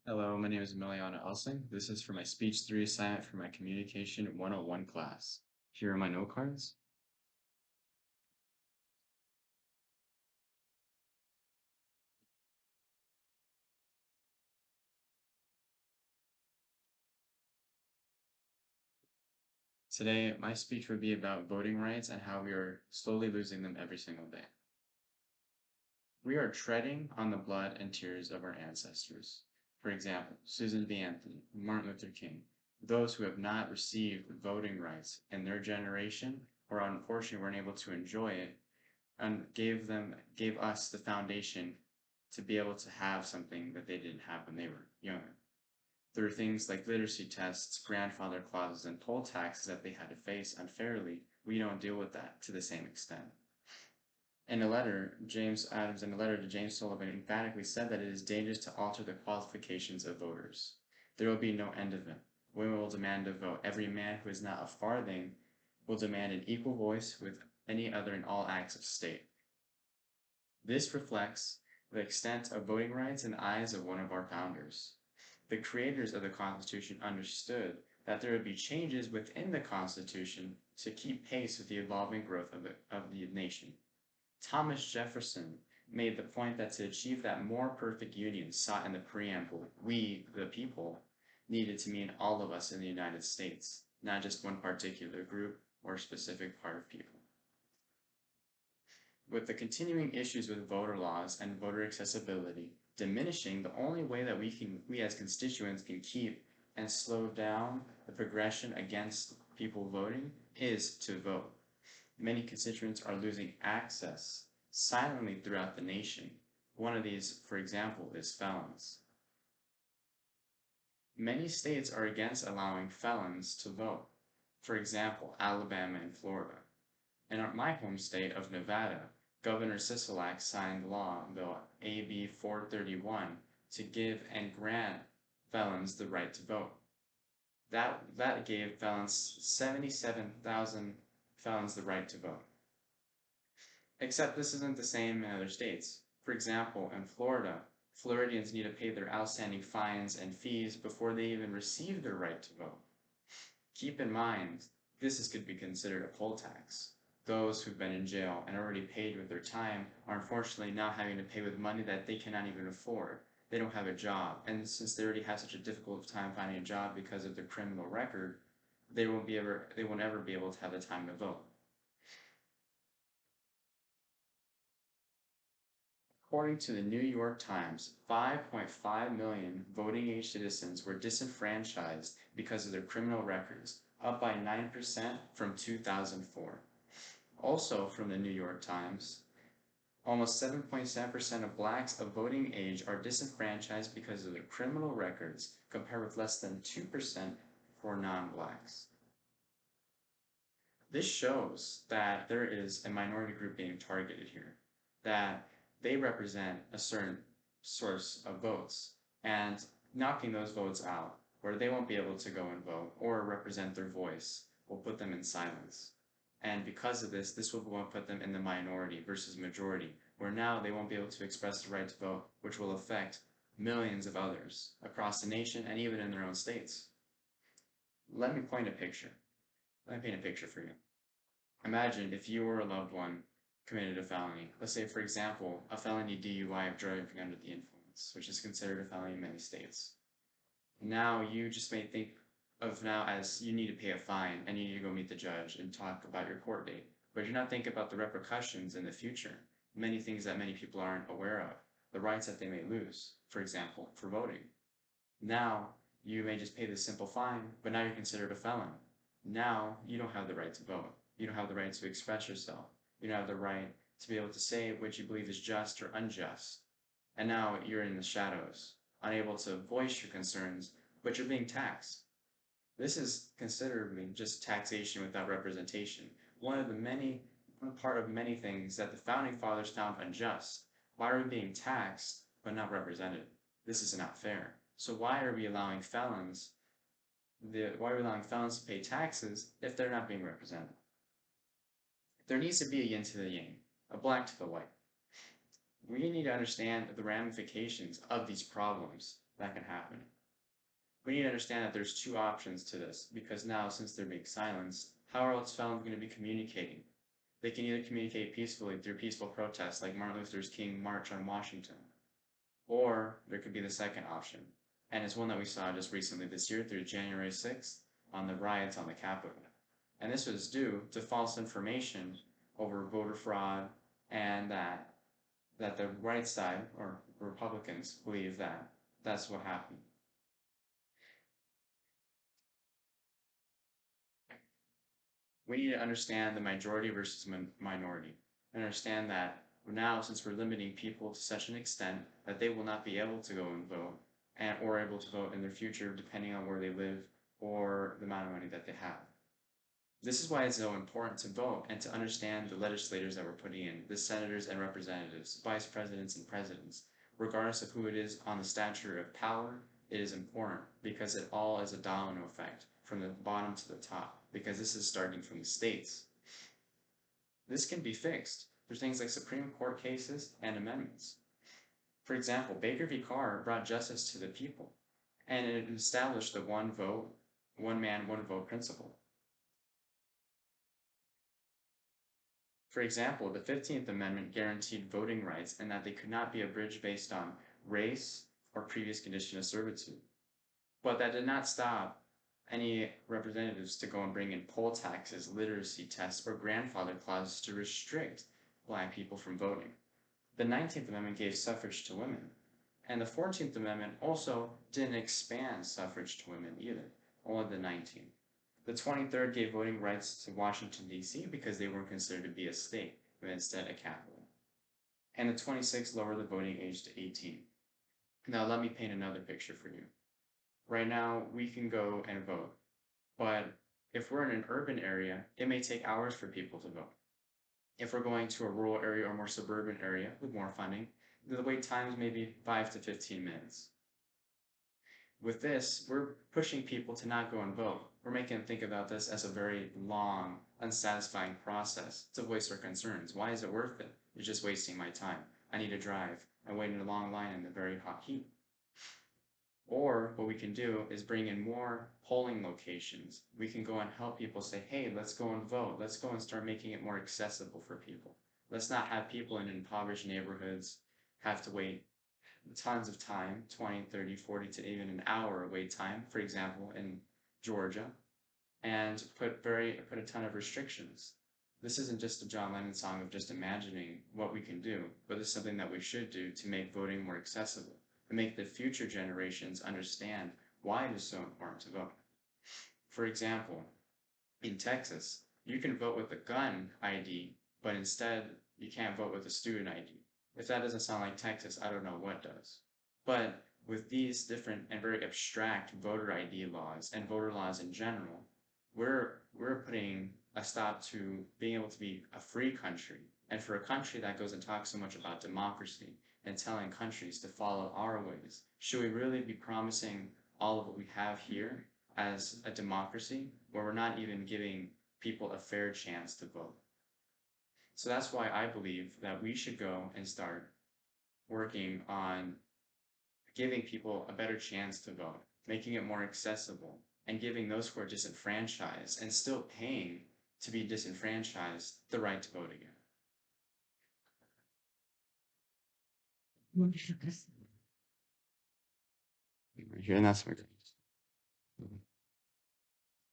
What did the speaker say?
Hello, my name is Emiliana Elsing. This is for my Speech 3 assignment for my Communication 101 class. Here are my note cards. Today, my speech will be about voting rights and how we are slowly losing them every single day. We are treading on the blood and tears of our ancestors. For example, Susan B. Anthony, Martin Luther King, those who have not received voting rights in their generation or unfortunately weren't able to enjoy it and gave us the foundation to be able to have something that they didn't have when they were younger. There are things like literacy tests, grandfather clauses, and poll taxes that they had to face unfairly. We don't deal with that to the same extent. In a letter, James Adams, in a letter to James Sullivan, emphatically said that it is dangerous to alter the qualifications of voters. There will be no end of it. Women will demand a vote. Every man who is not a farthing will demand an equal voice with any other in all acts of state. This reflects the extent of voting rights in the eyes of one of our founders. The creators of the Constitution understood that there would be changes within the Constitution to keep pace with the evolving growth of the nation. Thomas Jefferson made the point that to achieve that more perfect union sought in the preamble, we, the people, needed to mean all of us in the United States, not just one particular group or specific part of people. With the continuing issues with voter laws and voter accessibility diminishing, the only way that we as constituents can keep and slow down the progression against people voting is to vote. Many constituents are losing access silently throughout the nation. One of these, for example, is felons. Many states are against allowing felons to vote. For example, Alabama and Florida. In my home state of Nevada, Governor Sisolak signed law bill AB 431 to give and grant felons the right to vote. That gave felons 77,000 felons the right to vote. Except this isn't the same in other states. For example, in Florida, Floridians need to pay their outstanding fines and fees before they even receive their right to vote. Keep in mind, could be considered a poll tax. Those who've been in jail and already paid with their time are unfortunately now having to pay with money that they cannot even afford. They don't have a job, and since they already have such a difficult time finding a job because of their criminal record, they won't ever be able to have the time to vote. According to the New York Times, 5.5 million voting age citizens were disenfranchised because of their criminal records, up by 9% from 2004. Also from the New York Times, almost 7.7% of blacks of voting age are disenfranchised because of their criminal records, compared with less than 2% for non-blacks. This shows that there is a minority group being targeted here, that they represent a certain source of votes, and knocking those votes out, where they won't be able to go and vote or represent their voice, will put them in silence. And because of this, this will put them in the minority versus majority, where now they won't be able to express the right to vote, which will affect millions of others across the nation and even in their own states. Let me paint a picture. Let me paint a picture for you. Imagine if you or a loved one committed a felony. Let's say, for example, a felony DUI of driving under the influence, which is considered a felony in many states. Now you just may think of now as you need to pay a fine and you need to go meet the judge and talk about your court date. But you're not thinking about the repercussions in the future, many things that many people aren't aware of, the rights that they may lose, for example, for voting. Now you may just pay the simple fine, but now you're considered a felon. Now you don't have the right to vote. You don't have the right to express yourself. You don't have the right to be able to say what you believe is just or unjust. And now you're in the shadows, unable to voice your concerns, but you're being taxed. This is considered just taxation without representation. One part of many things that the founding fathers found unjust. Why are we being taxed but not represented? This is not fair. So why are we allowing felons to pay taxes if they're not being represented? There needs to be a yin to the yang, a black to the white. We need to understand the ramifications of these problems. that can happen. We need to understand that there's two options to this, because now, since they're being silenced, how are else felons going to be communicating? They can either communicate peacefully through peaceful protests like Martin Luther King March on Washington, or there could be the second option, and it's one that we saw just recently this year through January 6th on the riots on the Capitol. And this was due to false information over voter fraud, and that the right side, or Republicans, believe that that's what happened. We need to understand the majority versus minority, and understand that now, since we're limiting people to such an extent that they will not be able to go and vote, or able to vote in their future depending on where they live or the amount of money that they have. This is why it's so important to vote and to understand the legislators that we're putting in, the senators and representatives, vice presidents and presidents. Regardless of who it is on the stature of power, it is important because it all is a domino effect from the bottom to the top, because this is starting from the states. This can be fixed through things like Supreme Court cases and amendments. For example, Baker v. Carr brought justice to the people, and it established the one vote, one man, one vote principle. For example, the 15th Amendment guaranteed voting rights and that they could not be abridged based on race or previous condition of servitude. But that did not stop any representatives to go and bring in poll taxes, literacy tests, or grandfather clauses to restrict Black people from voting. The 19th Amendment gave suffrage to women, and the 14th Amendment also didn't expand suffrage to women either, only the 19th. The 23rd gave voting rights to Washington, D.C. because they weren't considered to be a state, but instead a capital. And the 26th lowered the voting age to 18. Now let me paint another picture for you. Right now, we can go and vote, but if we're in an urban area, it may take hours for people to vote. If we're going to a rural area or more suburban area with more funding, the wait times may be 5 to 15 minutes. With this, we're pushing people to not go and vote. We're making them think about this as a very long, unsatisfying process to voice their concerns. Why is it worth it? You're just wasting my time. I need to drive. I wait in a long line in the very hot heat. Or what we can do is bring in more polling locations. We can go and help people say, hey, let's go and vote. Let's go and start making it more accessible for people. Let's not have people in impoverished neighborhoods have to wait tons of time, 20, 30, 40 to even an hour wait time, for example, in Georgia, and put a ton of restrictions. This isn't just a John Lennon song of just imagining what we can do, but it's something that we should do to make voting more accessible, and make the future generations understand why it is so important to vote. For example, in Texas, you can vote with a gun ID, but instead you can't vote with a student ID. If that doesn't sound like Texas, I don't know what does. But with these different and very abstract voter ID laws and voter laws in general, we're putting a stop to being able to be a free country. And for a country that goes and talks so much about democracy and telling countries to follow our ways, should we really be promising all of what we have here as a democracy where we're not even giving people a fair chance to vote? So that's why I believe that we should go and start working on giving people a better chance to vote, making it more accessible, and giving those who are disenfranchised and still paying to be disenfranchised the right to vote again. Right here, and that's my